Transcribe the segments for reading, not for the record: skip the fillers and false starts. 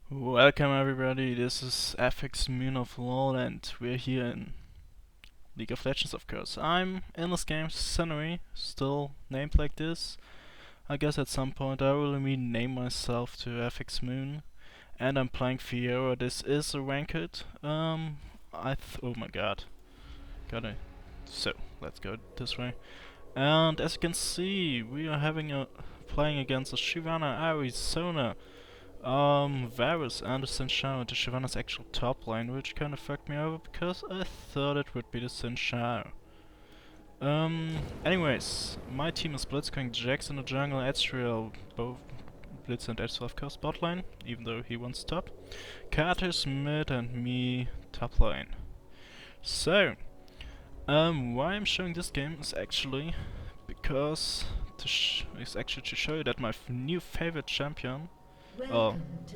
Welcome everybody, this is Aphexmoon of LoL and we're here in League of Legends of course. I'm in this game Xenory, still named like this. I guess at some point I will rename myself to Aphexmoon. And I'm playing Fiora. This is a ranked. Oh my god. So, let's go this way. And as you can see, we are playing against a Shyvana, Arizona. Varus and the Xenory, the Shyvana's actual top lane, which kind of fucked me over because I thought it would be the Xenory. Anyways, my team is blitzcrank Jax in the jungle, Adcarry, both Blitz and Adcarry of course bot lane, even though he wants top. Carter's mid and me top lane. So, why I'm showing this game is actually because to show you that my new favorite champion,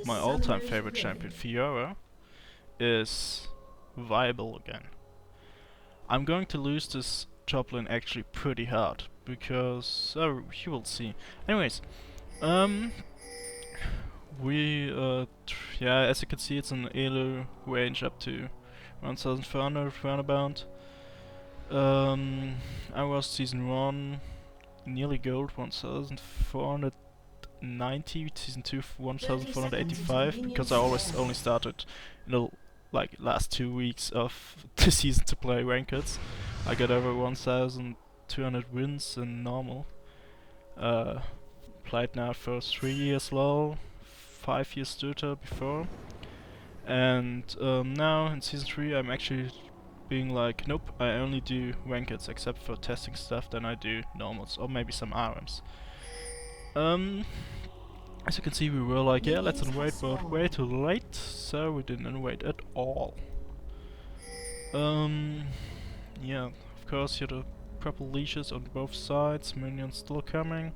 my all-time favorite champion, Fiora, is viable again. I'm going to lose this Toplane actually pretty hard, because you will see. Anyways, yeah, as you can see, it's an elo range up to 1400 roundabout. I was season 1 nearly gold 1490, season 2 1485, because I always only started in the last 2 weeks of the season to play rankeds. I got over 1200 wins in normal. Played now for 3 years LoL, 5 years Dota before, and now in season 3 I'm actually being like, nope, I only do rankeds except for testing stuff, then I do normals or maybe some RMs. As you can see, we were like, yeah, let's invade, but way too late, so we didn't invade at all. Yeah, of course, here the proper leashes on both sides, minions still coming.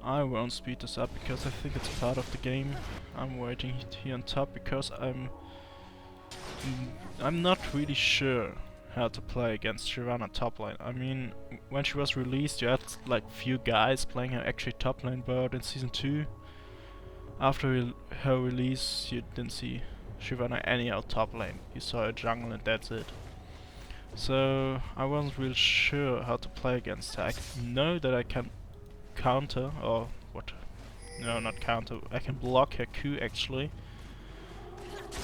I won't speed this up because I think it's part of the game. I'm waiting here on top because I'm not really sure how to play against Shyvana top lane. I mean, when she was released, you had like few guys playing her actually top lane, but in season 2, after her release, you didn't see Shyvana anyhow top lane. You saw a jungle and that's it. So I wasn't really sure how to play against her. I know that I can counter, or what? No, not counter. I can block her Q actually.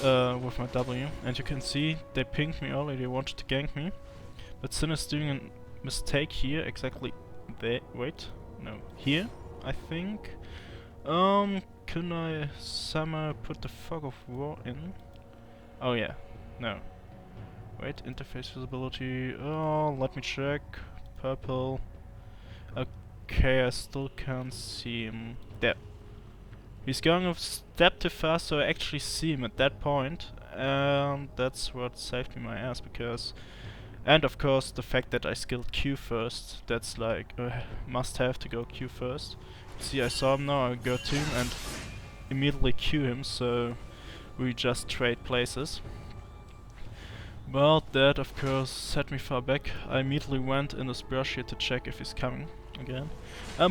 With my W, and you can see they pinged me already, they wanted to gank me, but Sin is doing a mistake here, exactly there, wait, no, here, I think. Can I somehow put the Fog of War in? Oh yeah, no. Wait, interface visibility, oh, let me check, purple. Okay, I still can't see him, there. He's going a step too fast, so I actually see him at that point, and that's what saved me my ass, because... And of course the fact that I skilled Q first, that's like a must have to go Q first. See, I saw him now, I go to him and immediately Q him, so we just trade places. Well, that of course set me far back. I immediately went in this brush here to check if he's coming again.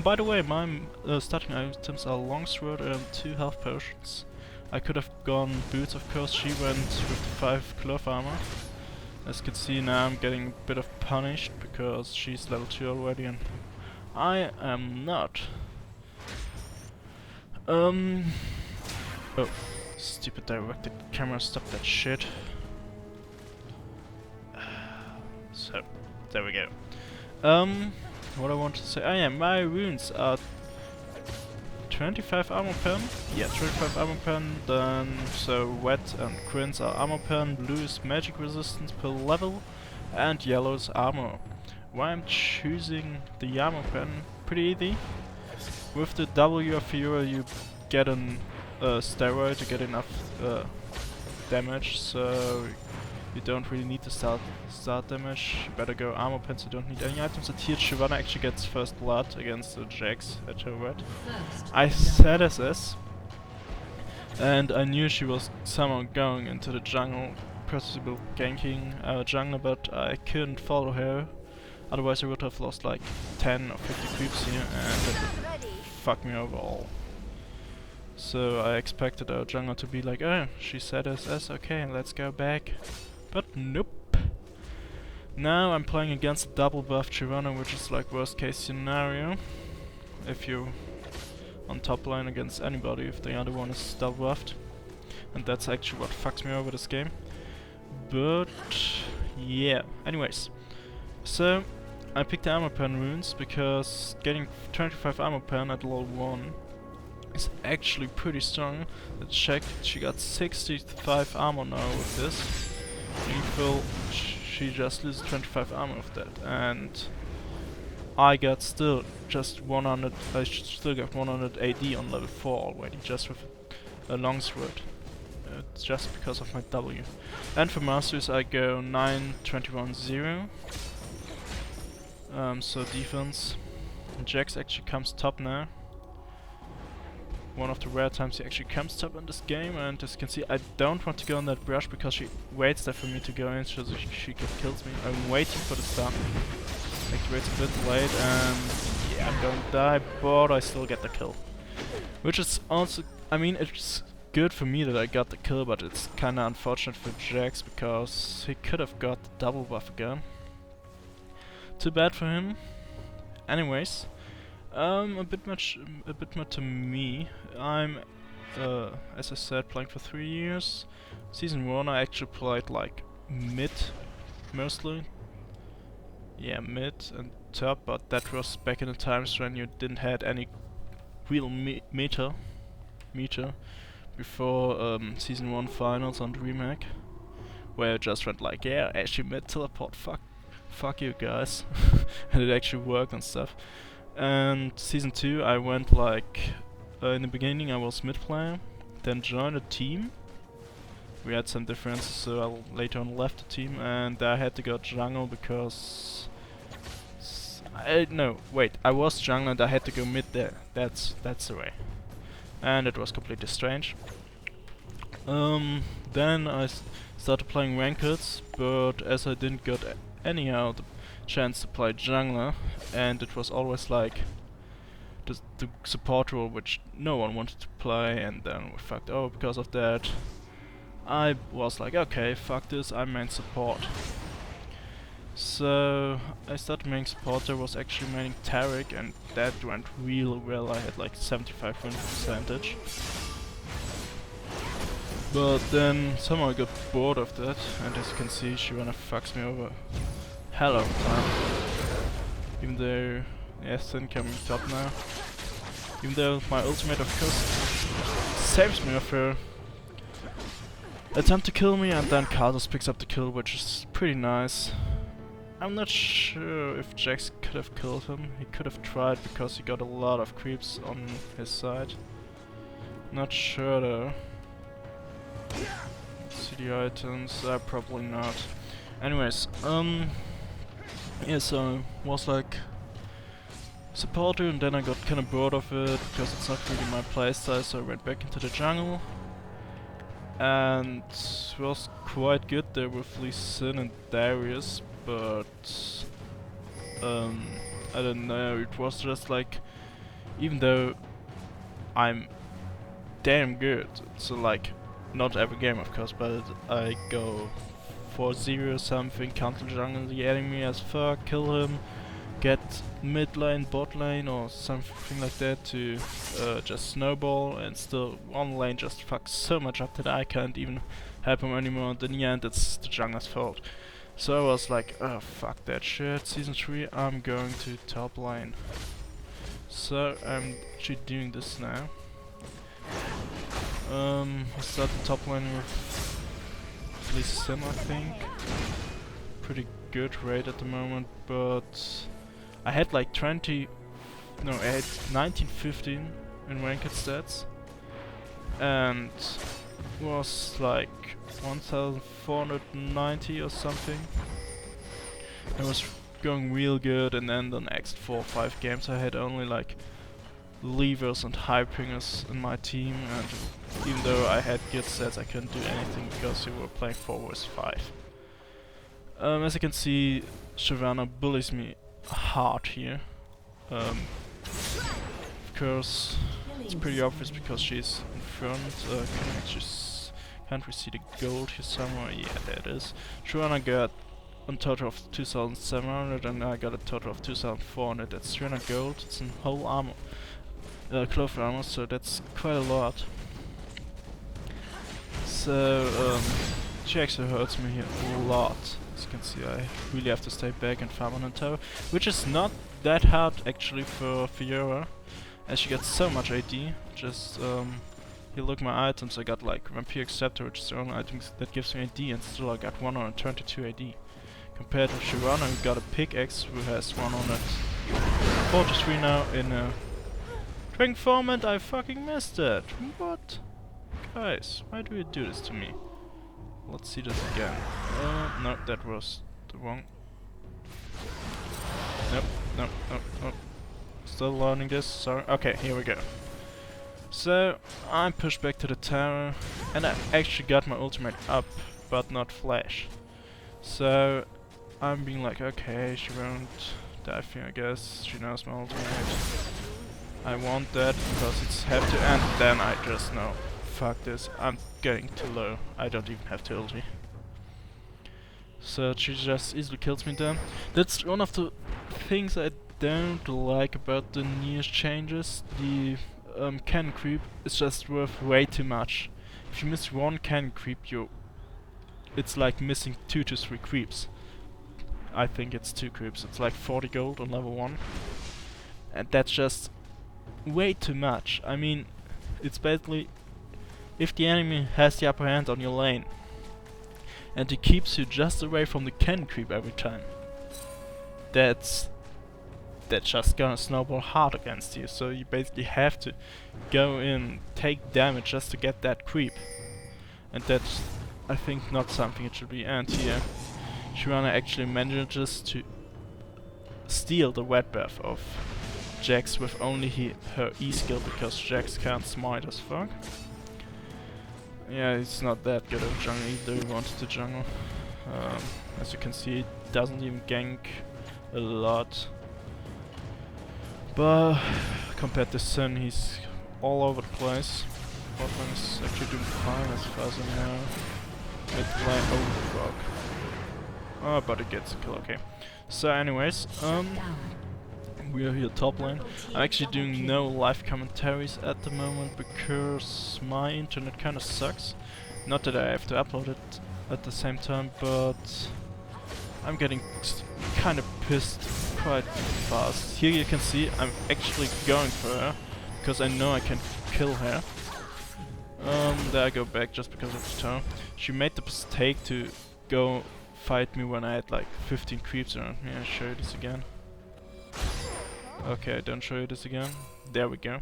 By the way, my starting items are longsword and 2 health potions. I could have gone boots, of course. She went with 5 cloth armor. As you can see now, I'm getting a bit of punished because she's level 2 already and I am not. Oh, stupid directed camera, stop that shit. So, there we go. What I wanted to say, oh yeah, my runes are 25 armor pen, yeah, 25 armor pen, then so red and grins are armor pen, blue is magic resistance per level, and yellow is armor. Why I'm choosing the armor pen? Pretty easy. With the W of Fiora you get an steroid to get enough damage, so you don't really need to start damage. You better go armor pens, you don't need any items. And here Shyvana actually gets first blood against the Jax at her red. I said SS, and I knew she was somehow going into the jungle, possibly ganking our jungler, but I couldn't follow her. Otherwise I would have lost like 10 or 50 creeps here and that would fuck me over all. So I expected our jungler to be like, oh, she said SS, okay, let's go back. But nope. Now I'm playing against a double buff Fiora, which is like worst case scenario. If you on top lane against anybody, if the other one is double buffed. And that's actually what fucks me over this game. But yeah, anyways. So I picked the armor pen runes because getting 25 armor pen at level 1 is actually pretty strong. I checked, she got 65 armor now with this. Meanwhile, she just loses 25 armor with that, and I got still just 100. I still got 100 AD on level 4 already, just with a longsword. It's just because of my W. And for masters, I go 9, 21, 0. So defense. Jax actually comes top now. One of the rare times he actually comes top in this game, and as you can see, I don't want to go on that brush because she waits there for me to go in, so she kills me. I'm waiting for the stun. Activates a bit late, and yeah, I'm going to die, but I still get the kill. Which is also, I mean, it's good for me that I got the kill, but it's kinda unfortunate for Jax because he could have got the double buff again. Too bad for him. Anyways. A bit more to me. I'm, as I said, playing for 3 years. Season 1 I actually played like mid, mostly. Yeah, mid and top, but that was back in the times when you didn't had any real meter before Season 1 finals on the remake, where I just went like, yeah, actually mid teleport, fuck you guys, and it actually worked and stuff. And Season 2 I went like, in the beginning I was mid player, then joined a team. We had some differences, so I later on left the team, and I had to go jungle because... no, wait, I was jungle and I had to go mid there. That's the way. And it was completely strange. Then I started playing rankeds, but as I didn't get anyhow the chance to play jungler, and it was always like the support role which no one wanted to play, and then we fucked over because of that. I was like, okay, fuck this, I'm main support. So I started main support. I was actually maining Tarek, and that went really well. I had like 75 win percentage. But then somehow I got bored of that, and as you can see, Fiora fucks me over hell of a time. Even though, yes, incoming top now. Even though my ultimate, of course, saves me of her attempt to kill me, and then Carlos picks up the kill, which is pretty nice. I'm not sure if Jax could have killed him. He could have tried because he got a lot of creeps on his side. Not sure though. See the items? Probably not. Anyways, yeah, so was like supporter, and then I got kinda bored of it because it's not really my playstyle, so I went back into the jungle. And it was quite good there with Lee Sin and Darius, but I don't know, it was just like, even though I'm damn good, so like, not every game of course, but I go 4-0 something, counter jungle the enemy as fuck, kill him, get mid lane, bot lane or something like that to just snowball, and still one lane just fucks so much up that I can't even help him anymore, and in the end it's the jungler's fault. So I was like, oh fuck that shit, Season 3 I'm going to top lane. So I'm actually doing this now. I started top lane with Lee Sin, I think. Pretty good rate at the moment, but I had like 19, 15 in ranked stats, and was like 1490 or something. It was going real good, and then the next 4 or 5 games I had only like levers and high pingers in my team, and even though I had good stats I couldn't do anything because we were playing 4 vs 5. As you can see, Fiora bullies me hard here. Of course, it's pretty obvious because she's in front. Can't we see the gold here somewhere? Yeah, there it is. Fiora got a total of 2,700 and I got a total of 2,400. That's 300 gold. It's in whole armor, cloth armor, so that's quite a lot. So she actually hurts me here a lot. As you can see, I really have to stay back and farm on the tower, which is not that hard actually for Fiora, as she gets so much AD. Just here look my items. I got like Vampiric Scepter, which is the only item that gives me AD, and still I got 122 AD. Compared to Fiora, who got a pickaxe, who has 143 now in a Dragon form, and I fucking missed that. What? Guys, why do you do this to me? Let's see this again. No, that was the wrong. Nope, nope, nope, nope. Still learning this, sorry. Okay, here we go. So, I'm pushed back to the tower, and I actually got my ultimate up, but not flash. So, I'm being like, okay, she won't dive here, I guess. She knows my ultimate. I want that, because it's have to end, then I just know. Fuck this, I'm getting too low. I don't even have to ulti. So she just easily kills me then. That's one of the things I don't like about the newest changes. The cannon creep is just worth way too much. If you miss one cannon creep, it's like missing 2 to 3 creeps. I think it's 2 creeps. It's like 40 gold on level 1. And that's just way too much. I mean, it's basically if the enemy has the upper hand on your lane and he keeps you just away from the cannon creep every time, that's just gonna snowball hard against you. So you basically have to go in, take damage just to get that creep. And that's, I think, not something it should be. And here, Fiora actually manages to steal the wet buff of Jax with only her E skill, because Jax can't smite as fuck. Yeah, it's not that good of a jungle either. He wanted to jungle. As you can see, he doesn't even gank a lot. But compared to Sun, he's all over the place. Toplane is actually doing fine as far as I know. Mid lane, oh fuck. Oh, but it gets a kill, okay. So anyways, we are here top lane. I'm actually doing no live commentaries at the moment because my internet kinda sucks. Not that I have to upload it at the same time, but I'm getting kinda pissed quite fast. Here you can see I'm actually going for her because I know I can kill her. There I go back just because of the tower. She made the mistake to go fight me when I had like 15 creeps around me. I'll show you this again. Okay, don't show you this again. There we go.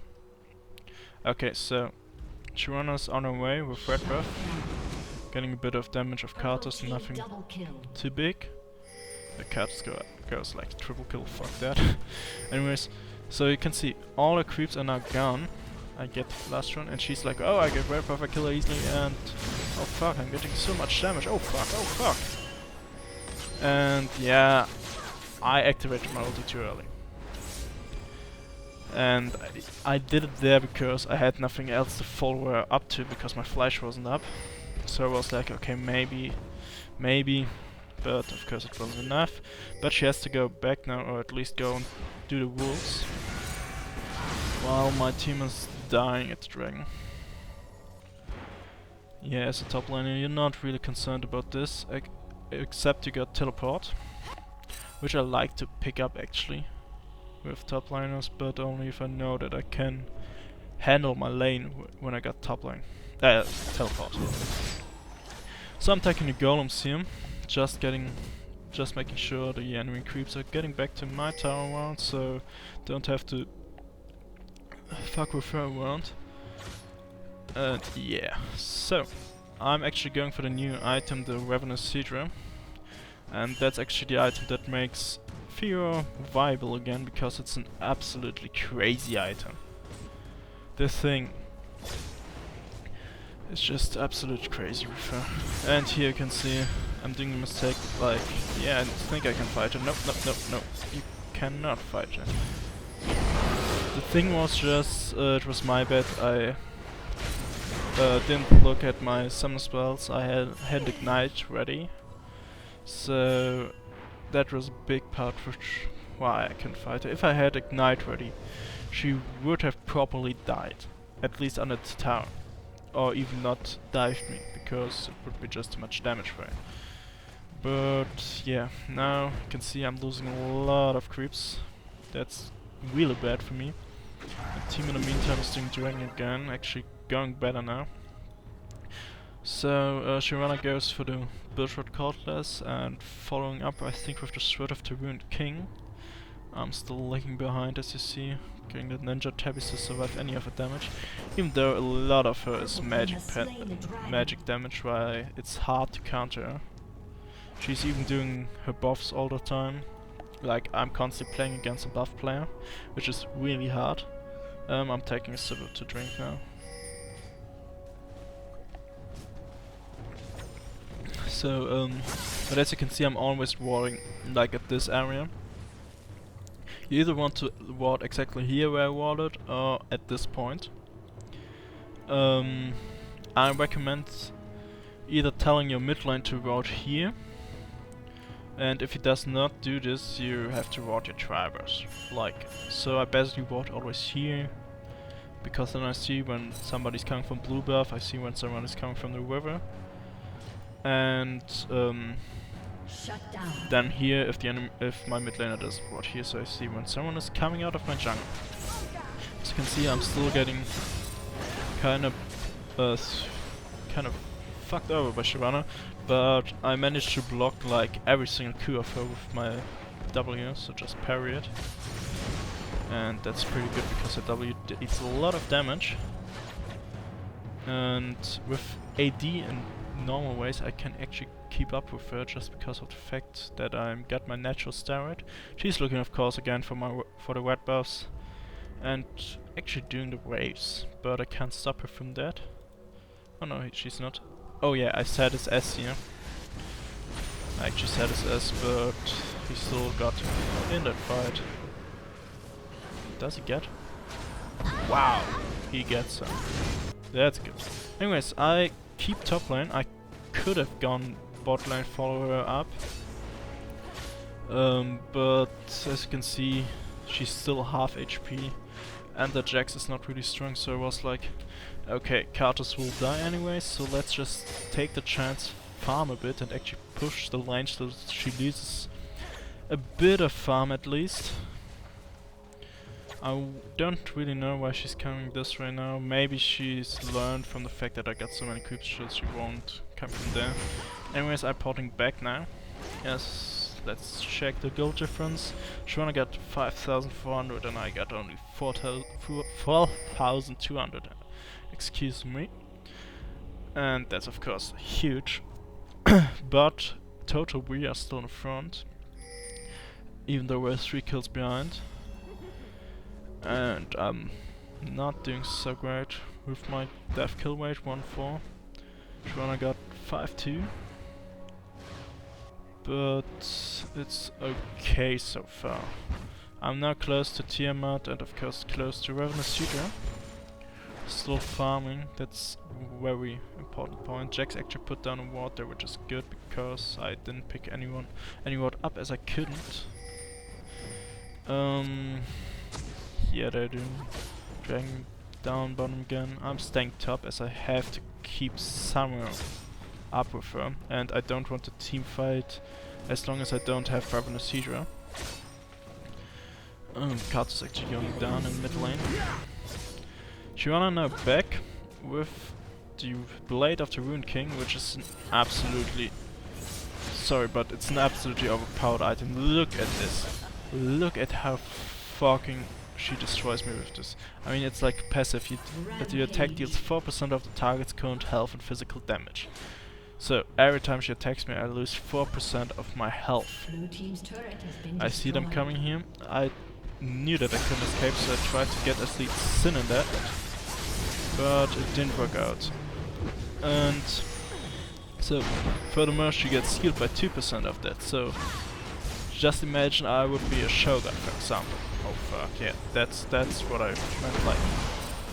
Okay, so Fiora's on her way with red buff. Getting a bit of damage of Cartus, nothing too big. The Cartus goes like triple kill, fuck that. Anyways, so you can see all her creeps are now gone. I get the last one and she's like, oh, I get red buff, I kill her easily, and oh fuck, I'm getting so much damage, oh fuck, oh fuck. And yeah, I activated my ulti too early. And I did it there because I had nothing else to follow her up to because my flash wasn't up. So I was like, okay, maybe, but of course it wasn't enough. But she has to go back now, or at least go and do the wolves, while my team is dying at the dragon. Yeah, as a top laner, you're not really concerned about this, except you got teleport, which I like to pick up actually with top laners, but only if I know that I can handle my lane when I got top lane. Teleport. So I'm taking the golems here, just making sure the enemy creeps are getting back to my tower around, so don't have to fuck with her around. And yeah, so I'm actually going for the new item, the Ravenous Hydra, and that's actually the item that makes Fiora viable again, because it's an absolutely crazy item. This thing is just absolutely crazy with her. And here you can see I'm doing a mistake, like, yeah, I think I can fight her. Nope, nope, nope, nope. You cannot fight her. The thing was just, it was my bad, I didn't look at my summon spells. I had Ignite ready, so that was a big part which why I can fight her. If I had Ignite ready, she would have probably died, at least under the tower, or even not dived me, because it would be just too much damage for her. But yeah, now you can see I'm losing a lot of creeps. That's really bad for me. The team in the meantime is doing Dragon again, actually going better now. So Fiora goes for the Birchwood Cutlass and following up I think with the Sword of the Ruined King. I'm still lagging behind as you see, getting the ninja tabbies to survive any of the damage. Even though a lot of her is magic damage, why it's hard to counter her. She's even doing her buffs all the time. Like I'm constantly playing against a buff player, which is really hard. I'm taking a sip to drink now. So, but as you can see I'm always warding like at this area. You either want to ward exactly here where I warded or at this point. I recommend either telling your mid lane to ward here, and if he does not do this you have to ward your tribers. Like, so I basically ward always here, because then I see when somebody's coming from blue buff, I see when someone is coming from the river. And then here if my mid laner does ward here, so I see when someone is coming out of my jungle. As you can see I'm still getting kind of fucked over by Fiora, but I managed to block like every single Q of her with my W, so just parry it. And that's pretty good because her W deals a lot of damage. And with AD in normal ways I can actually keep up with her just because of the fact that I got my natural steroid. She's looking of course again for the red buffs and actually doing the waves, but I can't stop her from that. Oh no, she's not. Oh yeah, I said his S here. I actually said his S, but he still got in that fight. Does he get? Wow, he gets some. That's good. Anyways, I keep top lane. I could have gone bot lane, follow her up. But as you can see, she's still half HP. And the Jax is not really strong, so I was like, okay, Karthus will die anyway, so let's just take the chance, farm a bit, and actually push the lane so she loses a bit of farm at least. I don't really know why she's coming this way now. Maybe she's learned from the fact that I got so many creeps, so she won't come from there. Anyways, I'm porting back now. Yes, let's check the gold difference. Fiora got 5,400 and I got only 4,200. Excuse me. And that's of course huge. But total we are still in front, even though we're 3 kills behind. And I'm not doing so great with my death kill rate, 1-4. Fiora got 5-2. But it's okay so far. I'm now close to Tiamat and of course close to Ravenous Hydra. Still farming, that's very important point. Jax actually put down a ward there, which is good because I didn't pick any ward up as I couldn't. Yeah, they're doing dragging down bottom again. I'm staying top as I have to keep somewhere up with her, and I don't want to team fight as long as I don't have Ravenous Hydra. Karthus actually going down in mid lane. Fiora now back with the Blade of the Ruined King, which is an absolutely... sorry, but it's an absolutely overpowered item. Look at this. Look at how fucking she destroys me with this. I mean, it's like passive. That your attack deals 4% of the target's current health and physical damage. So every time she attacks me, I lose 4% of my health. I see them coming here. I knew that I couldn't escape, so I tried to get at least Sin in that, but it didn't work out. And so, furthermore, she gets healed by 2% of that. So Just imagine I would be a Shogun, for example. Oh fuck, yeah, that's what I meant, like,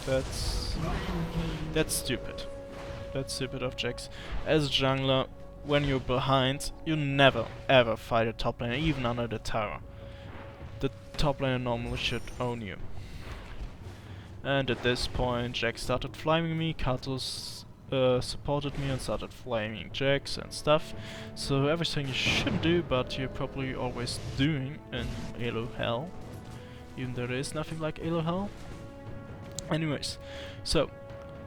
that's stupid. That's stupid of Jax. As a jungler, when you're behind, you never ever fight a top laner, even under the tower. The top laner normally should own you. And at this point, Jax started flaming me, Katos supported me and started flaming Jax and stuff. So everything you shouldn't do, but you're probably always doing in Elo Hell. Even though there is nothing like Elo Hell. Anyways, so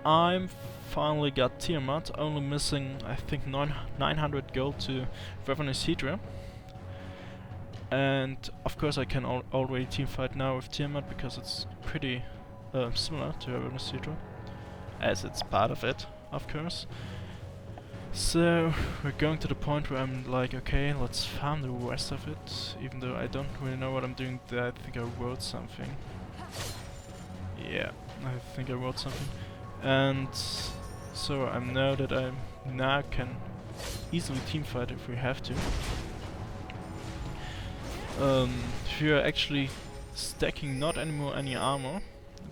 I'm finally got Tiamat, only missing I think 900 gold to Ravenous Hydra. And of course I can already teamfight now with Tiamat because it's pretty similar to Ravenous Hydra, as it's part of it, of course. So we're going to the point where I'm like, okay, let's farm the rest of it, even though I don't really know what I'm doing there. I think I wrote something. Yeah, I think I wrote something. And so I know that I now can easily teamfight if we have to. We're actually stacking not anymore any armor,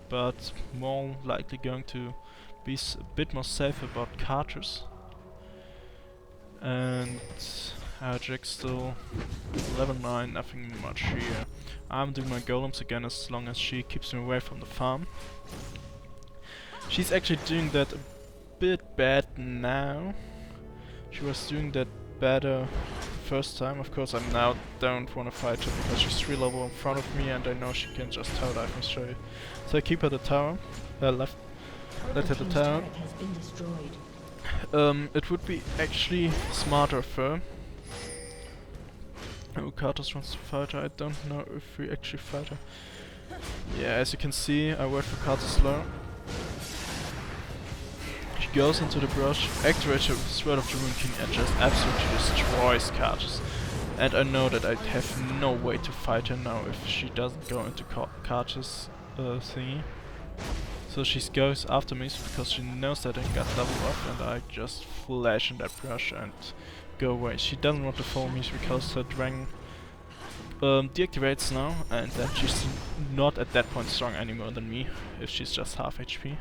but more likely going to be a bit more safe about cartridges. And Jax still level 9, nothing much here. I'm doing my golems again as long as she keeps me away from the farm. She's actually doing that a bit bad now. She was doing that better first time. Of course I now don't want to fight her because she's 3 level in front of me and I know she can just tower dive me straight. So I keep her the tower, let her the tower. It would be actually smarter of her. Oh, Katos wants to fight her. I don't know if we actually fight her. Yeah, as you can see, I wait for Katos slow. She goes into the brush, activates her Sword of the Rune King and just absolutely destroys Katos. And I know that I have no way to fight her now if she doesn't go into Katos' thingy. So she goes after me because she knows that I got leveled up and I just flash in that brush and go away. She doesn't want to follow me because her dragon deactivates now and then she's not at that point strong anymore than me if she's just half HP.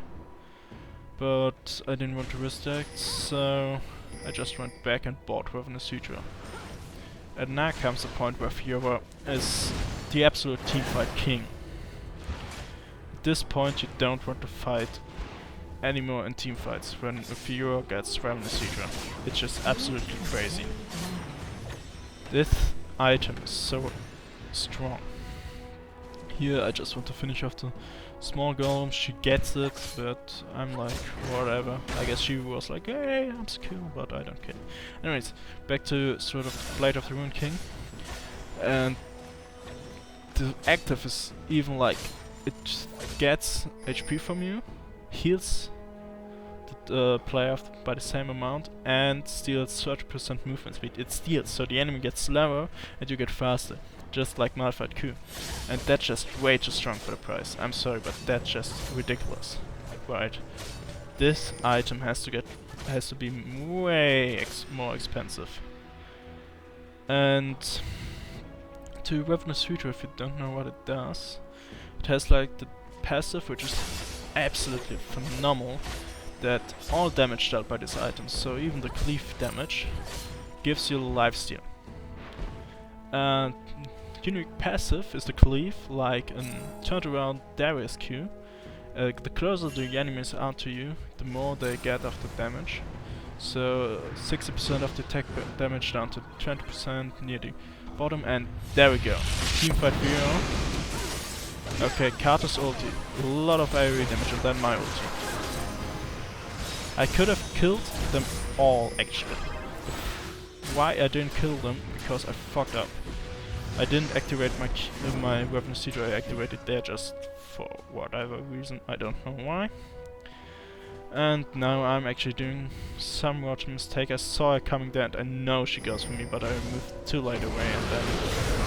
But I didn't want to risk that, so I just went back and bought Ravenous Hydra. And now comes the point where Fiora is the absolute teamfight king. At this point you don't want to fight anymore in teamfights when a Fiora gets Ravenous Hydra. It's just absolutely crazy. This item is so strong. Here I just want to finish off the small golem. She gets it, but I'm like, whatever. I guess she was like, hey, I'm so cool, but I don't care. Anyways, back to sort of Blade of the Rune King. And the active is even like, it gets HP from you, heals the player by the same amount, and steals 30% movement speed. It steals, so the enemy gets slower and you get faster. Just like Malphite Q. And that's just way too strong for the price. I'm sorry, but that's just ridiculous. Right. This item has to be way more expensive. And to Ravenous Hydra, if you don't know what it does, it has like the passive, which is absolutely phenomenal, that all damage dealt by this item, so even the cleave damage, gives you lifesteal. And unique passive is the cleave, like a turned around Darius Q. The closer the enemies are to you, the more they get of the damage. So 60% of the attack damage down to 20% near the bottom, and there we go. Teamfight Fiora. Okay, Katos ulti. A lot of AoE damage and then my ulti. I could have killed them all actually. Why I didn't kill them? Because I fucked up. I didn't activate my Ravenous Hydra. I activated there just for whatever reason. I don't know why. And now I'm actually doing somewhat a mistake. I saw her coming there and I know she goes for me, but I moved too late away and then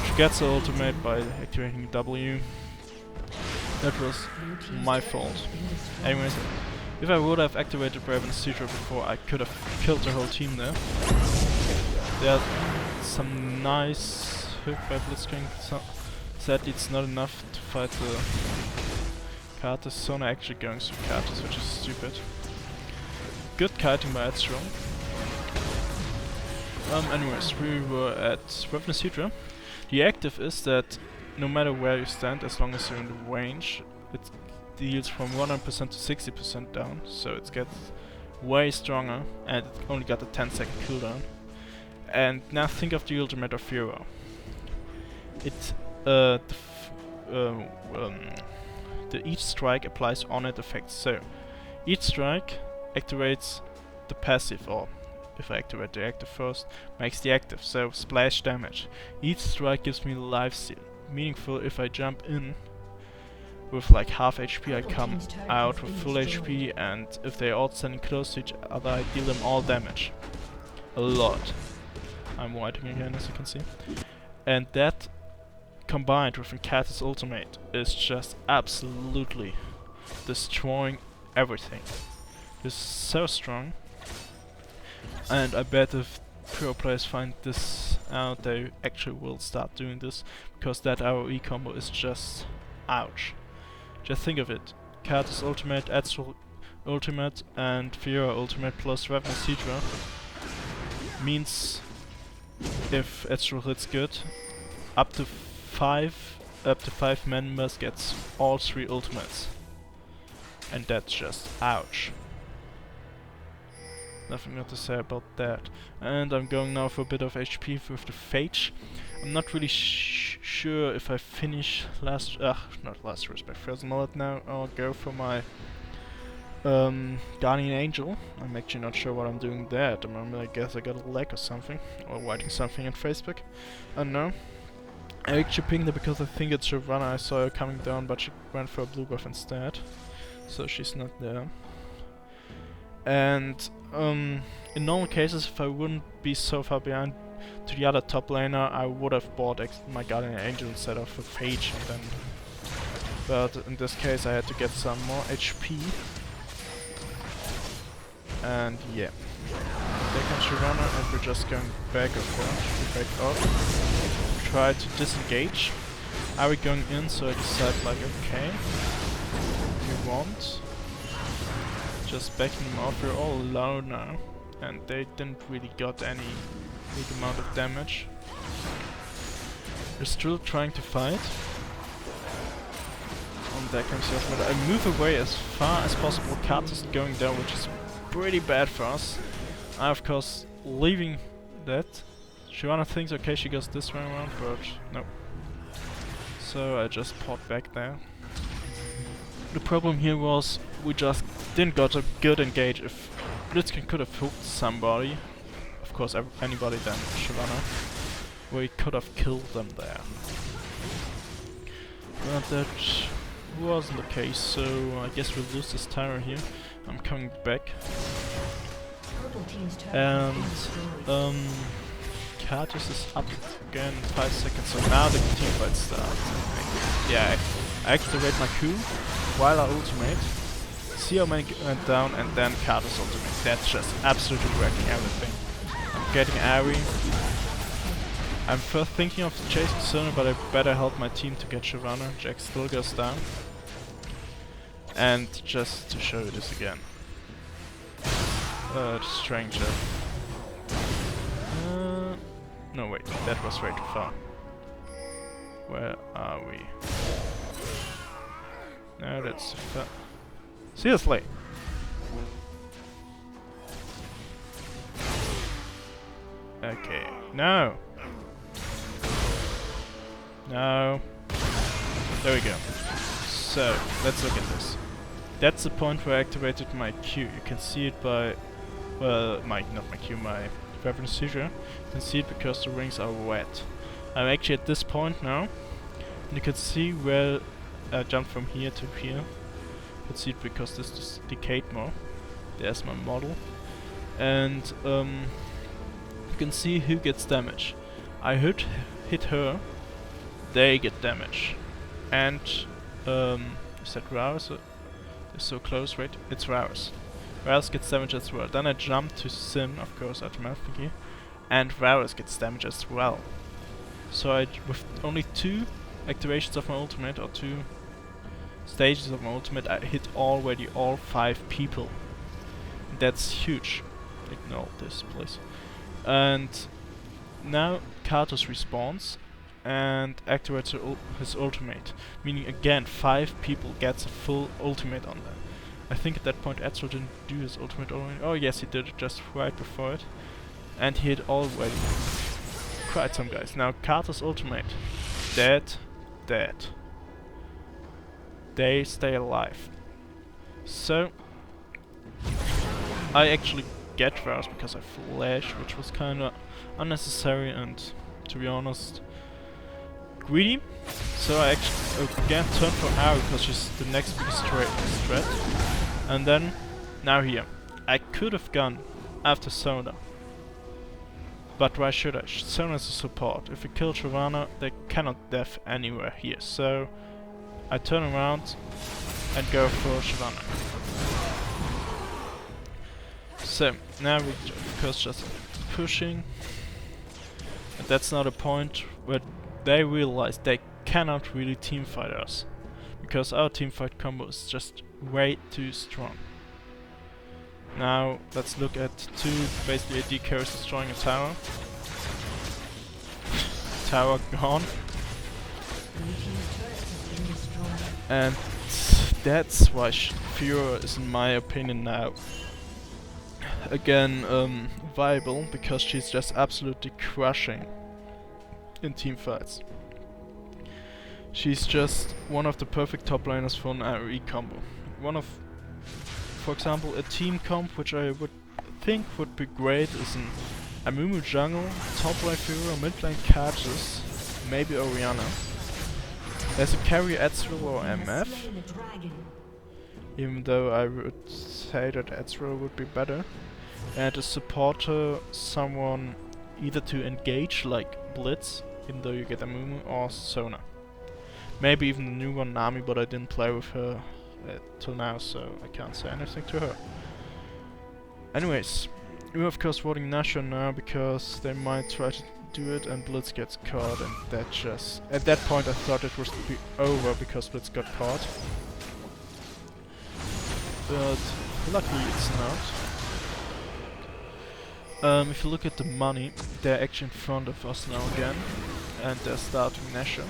she gets the ultimate by activating W. That was my fault. Anyways, if I would have activated Ravenous Hydra before, I could have killed the whole team there. There are some nice picked by Blitzcrank. So sadly it's not enough to fight the Katas. Sona actually going through Katas, which is stupid. Good kiting by Adcarry. Anyways, we were at Ravenous Hydra. The active is that no matter where you stand, as long as you're in the range, it deals from 100% to 60% down, so it gets way stronger, and it only got a 10-second cooldown. And now think of the ultimate of Fiora. Each strike applies on-hit effects, so each strike activates the passive, or if I activate the active first, makes the active, so splash damage. Each strike gives me life steal. Meaningful if I jump in with like half HP, I come out with full HP, and if they are all standing close to each other, I deal them all damage. A lot. I'm whiting again, as you can see. And that combined with Katas ultimate is just absolutely destroying everything. It's so strong. And I bet if pro players find this out, they actually will start doing this, because that AoE combo is just ouch. Just think of it. Katas ultimate, Adcarry ultimate, and Fiora ultimate plus Ravenous Hydra means, if Adcarry hits good, up to five members gets all 3 ultimates. And that's just ouch. Nothing more to say about that. And I'm going now for a bit of HP with the Phage. I'm not really sure if I finish not last respect, first mullet now. I'll go for my Guardian Angel. I'm actually not sure what I'm doing there at the moment. I guess I got a lag or something, or writing something on Facebook. I don't know. I actually pinged her because I think it's Shyvana. I saw her coming down, but she went for a blue buff instead, so she's not there. And in normal cases, if I wouldn't be so far behind to the other top laner, I would have bought my Guardian Angel instead of a Phage, and then. But in this case, I had to get some more HP. And yeah, there comes Shyvana, and we're just going back, of course. We back up, try to disengage. Are we going in? So I decide, like, okay, we want. Just backing them off. We're all alone now, and they didn't really got any big amount of damage. We're still trying to fight. And there comes the ultimate. I move away as far as possible. Katas is going down, which is pretty bad for us. I, of course, leaving that. Shyvana thinks, okay, she goes this way around, but no. So I just popped back there. The problem here was we just didn't got a good engage. If Blitzcrank could have hooked somebody, of course anybody than Shyvana, we could have killed them there. But that wasn't the case, so I guess we'll lose this tower here. I'm coming back. And Katas is up again in 5 seconds, so now the teamfight starts. Yeah, I activate my Q while I ultimate. See how many went down, and then Katas ultimate. That's just absolutely wrecking everything. I'm getting Ari. I'm first thinking of chasing Sona, but I better help my team to get Shyvana. Jack still goes down. And just to show you this again. Stranger. No wait, that was way too far. Where are we? No, that's seriously. Okay, no. No. There we go. So, let's look at this. That's the point where I activated my Q. You can see it by, well, my Ravenous Hydra. You can see it because the rings are wet. I'm actually at this point now. And you can see where I jumped from here to here. You can see it because this is decayed more. There's my model. And you can see who gets damage. I hit her. They get damage. And is that Rouse? They're so close, right? It's Rouse. Rouse gets damage as well. Then I jump to Sim, of course, automatically. And Rouse gets damage as well. So with only 2 activations of my ultimate, or 2 stages of my ultimate, I hit already all 5 people. That's huge. Ignore this, please. And now Katos respawns and activates his ultimate, meaning again 5 people gets a full ultimate on them. I think at that point Ezreal didn't do his ultimate already. Oh yes, he did it just right before it. And he hit already quite some guys. Now Katos ultimate. Dead. They stay alive. So I actually get first because I flash, which was kinda unnecessary and, to be honest, greedy. So I actually again turn for Ari because she's the next biggest threat. And then, now here. I could have gone after Sona. But why should I? Sona is a support. If we kill Shyvana, they cannot def anywhere here. So I turn around and go for Shyvana. So now we of course just pushing. And that's not a point where they realize they cannot really teamfight us. Because our teamfight combo is just way too strong. Now let's look at 2 basically AD carries destroying a tower. Tower gone. And that's why Fiora is, in my opinion, now again viable, because she's just absolutely crushing in teamfights. She's just one of the perfect top laners for an AoE combo. One of, for example, a team comp which I would think would be great is an Amumu jungle, top lane Fiora, mid lane Katus, maybe Orianna. There's a carry Ezreal or MF, even though I would say that Ezreal would be better. And a supporter, someone either to engage like Blitz, even though you get Amumu, or Sona. Maybe even the new one, Nami, but I didn't play with her till now, so I can't say anything to her. Anyways, we're of course voting Nashor now because they might try to do it and Blitz gets caught, and that just... At that point I thought it would be over because Blitz got caught. But luckily it's not. If you look at the money, they're actually in front of us now again, and they're starting Nashor.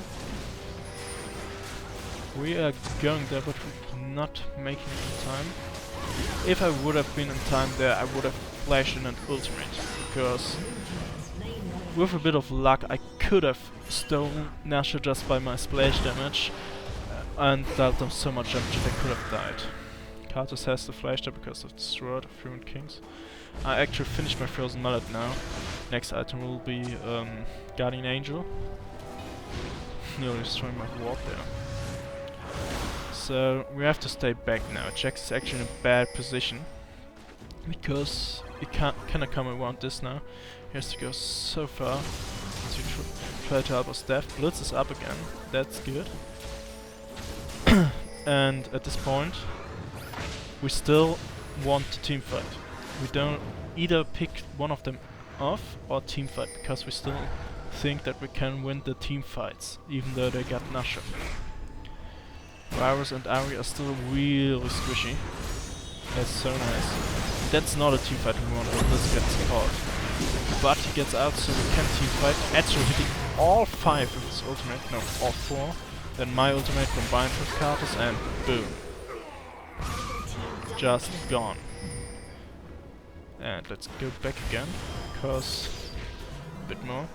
We are going there, but we're not making it in time. If I would have been in time there, I would have flashed in an ultimate, because with a bit of luck I could have stolen Nashor just by my splash damage and dealt them so much damage that they could have died. Katus has the flash there because of the Sword of Ruined Kings. I actually finished my Frozen Mallet now. Next item will be Guardian Angel. Nearly destroying my ward there. So we have to stay back now. Jax is actually in a bad position because he cannot come around this now. He has to go so far to try to help us death. Blitz is up again. That's good. And at this point, we still want to teamfight. We don't either pick one of them off or teamfight, because we still think that we can win the teamfights, even though they got Nashor. Virus and Ari are still really squishy. That's so nice. That's not a teamfight we want when this gets caught. But he gets out, so we can teamfight. Ezreal hitting all 5 with his ultimate, no, all 4. Then my ultimate combined with Katus, and boom. Just gone. And let's go back again, cause a bit more.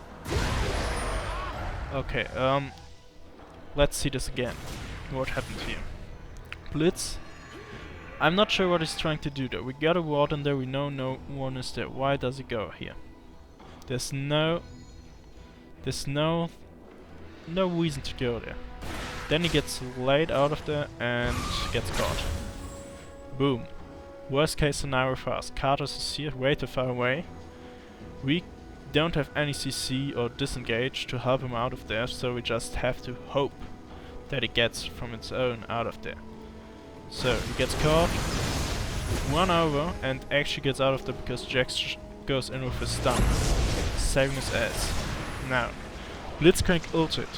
Okay, let's see this again. What happened here? Blitz. I'm not sure what he's trying to do though. We got a ward in there, we know no one is there. Why does he go here? There's no reason to go there. Then he gets laid out of there and gets caught. Boom. Worst case scenario for us. Katus is here, way too far away. We don't have any CC or disengage to help him out of there, so we just have to hope that he gets from its own out of there. So he gets caught, run over, and actually gets out of there because Jax goes in with his stun, saving his ass. Now, Blitzcrank ulted,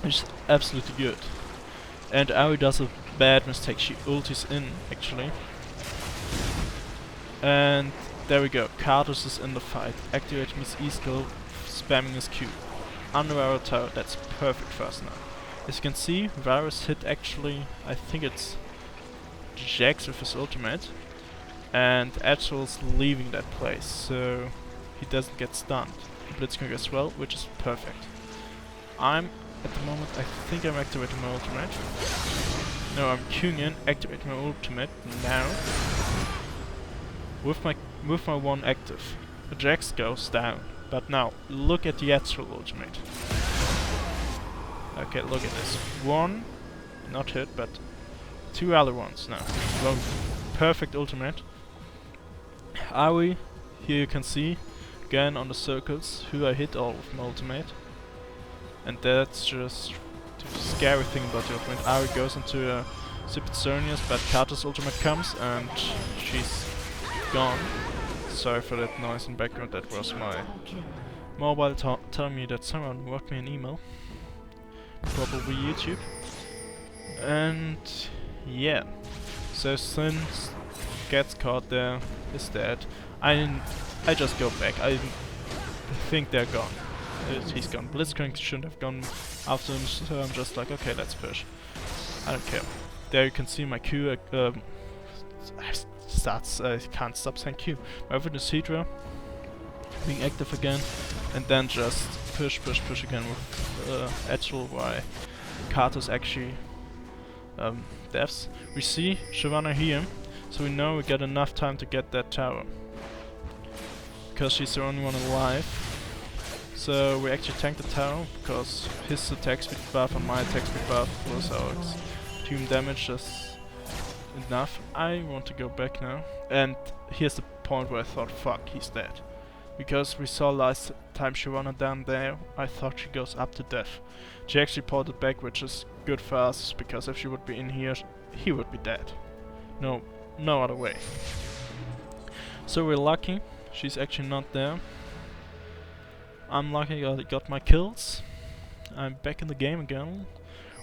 which is absolutely good. And Ari does a bad mistake, she ultis in actually. And there we go, Karthus is in the fight, activating his E-skill, spamming his Q. Under our tower, that's perfect for us now. As you can see, Varus hit actually, I think it's Jax with his ultimate. And Atril's leaving that place, so he doesn't get stunned. Blitzcrank as well, which is perfect. I'm, at the moment, I think I'm activating my ultimate. No, I'm queuing in, activating my ultimate now. With my one active. The Jax goes down. But now, look at the Atril ultimate. Okay, look at this. One, not hit, but two other ones now. Well, perfect ultimate. Ari, here you can see, again on the circles, who I hit all with my ultimate. And that's just the scary thing about the ultimate. Ari goes into a Super Xerneas, but Karthus' ultimate comes and she's gone. Sorry for that noise in the background, that was my mobile telling me that someone wrote me an email. Probably YouTube. And yeah, so Sin gets caught there, is dead. I just go back, I think they're gone. He's gone. Blitzcrank shouldn't have gone after him, so I'm just like, okay, let's push. I don't care. There you can see my Q, I can't stop saying Q. My witness Hydra being active again, and then just push again with Atril while Karthus actually deaths. We see Shyvana here, so we know we got enough time to get that tower. Because she's the only one alive. So we actually tank the tower, because his attack speed buff and my attack speed buff plus our team damage is enough. I want to go back now. And here's the point where I thought, fuck, he's dead. Because we saw last time Shyvana down there, I thought she goes up to death. She actually ported back, which is good for us, because if she would be in here, he would be dead. No other way. So we're lucky, she's actually not there. I'm lucky I got my kills. I'm back in the game again.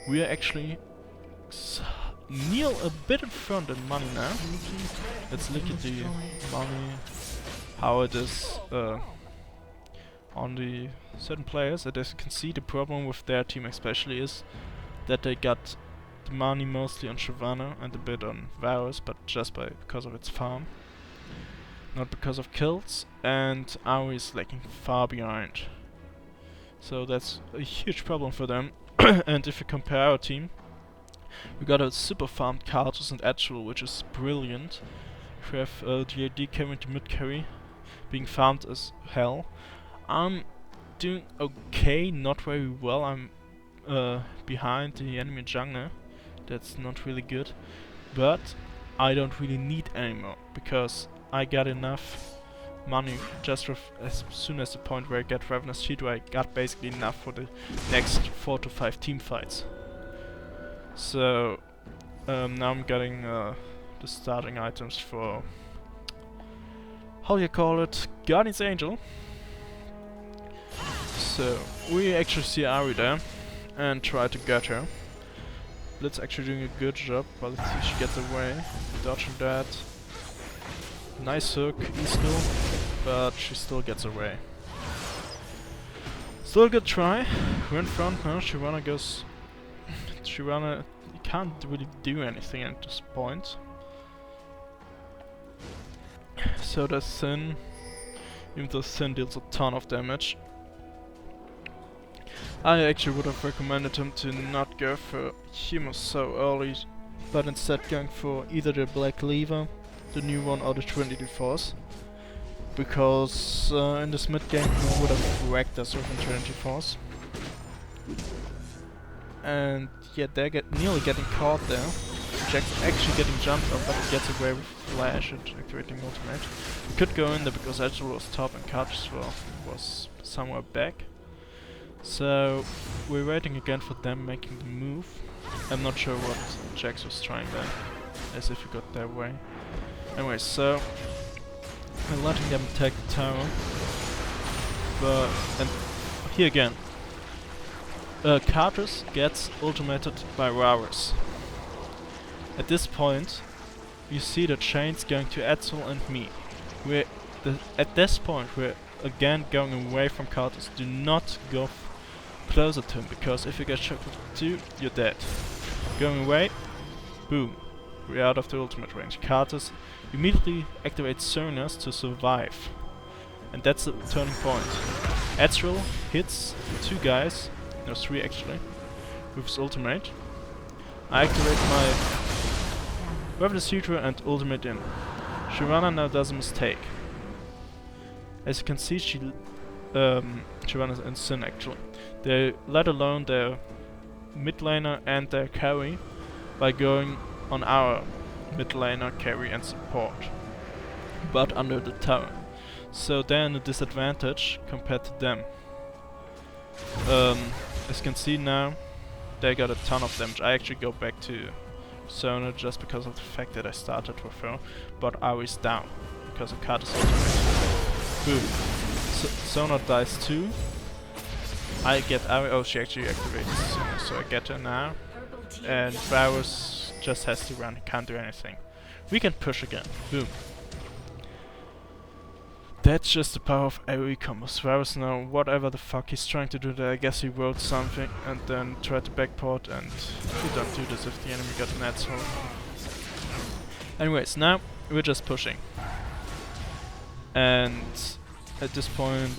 We are actually near a bit in front in money now. Let's look at the money, how it is on the certain players. And as you can see, the problem with their team especially is that they got the money mostly on Shyvana and a bit on Varus, but just because of its farm, not because of kills, and Ari is lagging far behind. So that's a huge problem for them. And if you compare our team, we got a super farmed Karthus and Atril, which is brilliant. We have the AD carrying the mid carry, being farmed as hell. I'm doing okay, not very well. I'm behind the enemy jungler. That's not really good, but I don't really need anymore, because I got enough money just as soon as the point where I get Ravenous Hydra. I got basically enough for the next 4 to 5 team fights. So now I'm getting the starting items for, how do you call it, Guardian's Angel. So we actually see Ari there and try to get her. Blitz actually doing a good job, but let's see, she gets away, dodging that. Nice hook, E-skill, but she still gets away. Still a good try. We're in front now. Shyvana goes. Shyvana can't really do anything at this point. So does Sin, even though Sin deals a ton of damage. I actually would have recommended him to not go for Humus so early, but instead going for either the Black Lever, the new one, or the Trinity Force. Because in this mid game he would have wrecked us with the Trinity Force. And yeah, they're nearly getting caught there. Jack's actually getting jumped on, but he gets away with Flash and activating ultimate. We could go in there because Atril was top and Karthus was somewhere back. So we're waiting again for them making the move. I'm not sure what Jax was trying there, as if he got their way. Anyway, so we're letting them attack the tower. And here again, Kartus gets ultimated by Varus. At this point, you see the chains going to Etzel and me. At this point, we're again going away from Kartus. Do not go closer to him, because if you get shot with 2, you're dead. Going away, boom, we're out of the ultimate range. Kartus immediately activates Sonas to survive. And that's the turning point. Etzel hits 2 guys, no 3 actually, with his ultimate. I activate my Weapon Sutra and ultimate in. Shyvana now does a mistake. As you can see, Shyvana's in sin actually. They let alone their mid laner and their carry by going on our mid laner, carry and support, but under the tower. So they're in a disadvantage compared to them. As you can see now, they got a ton of damage. I actually go back to Sona just because of the fact that I started with her, but Ari's down because of Kartus ultimate. Boom. Sona dies too. I get Ari. Oh, she actually activates Sona, so I get her now. And Varus just has to run, he can't do anything. We can push again. Boom. That's just the power of AoE combos. Varus now, whatever the fuck he's trying to do there, I guess he wrote something and then tried to backport, and you don't do this if the enemy got an asshole. Anyways, now we're just pushing. And at this point,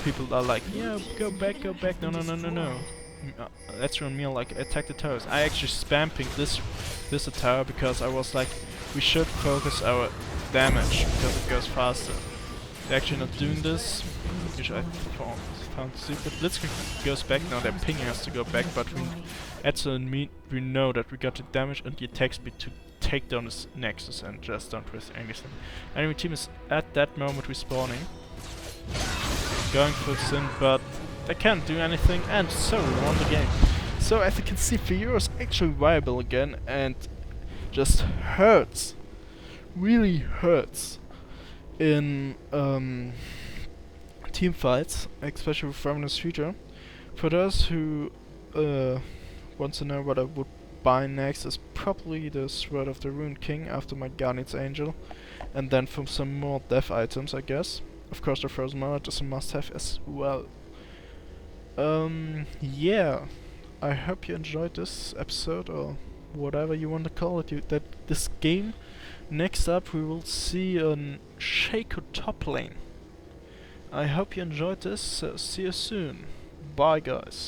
people are like, yeah, go back, no. Ezreal and me are like, attack the towers. I actually spam pinged this tower because I was like, we should focus our damage because it goes faster. They're actually not doing this, which I found stupid. Blitzkrieg goes back now, they're pinging us to go back, but Ezreal and me, we know that we got the damage and the attack speed to take down this Nexus and just don't risk anything. Enemy team is at that moment respawning, going for Sin, but they can't do anything, and so we won the game. So as you can see, Fiora is actually viable again, and just hurts, really hurts in team fights, especially with Ravenous Future. For those who want to know what I would buy next, is probably the Sword of the Rune King after my Guardian's Angel, and then from some more death items, I guess. Of course, the Frozen Mallet is a must-have as well. Yeah, I hope you enjoyed this episode, or whatever you want to call it, this game. Next up we will see an Shaco Toplane. I hope you enjoyed this, so see you soon. Bye guys.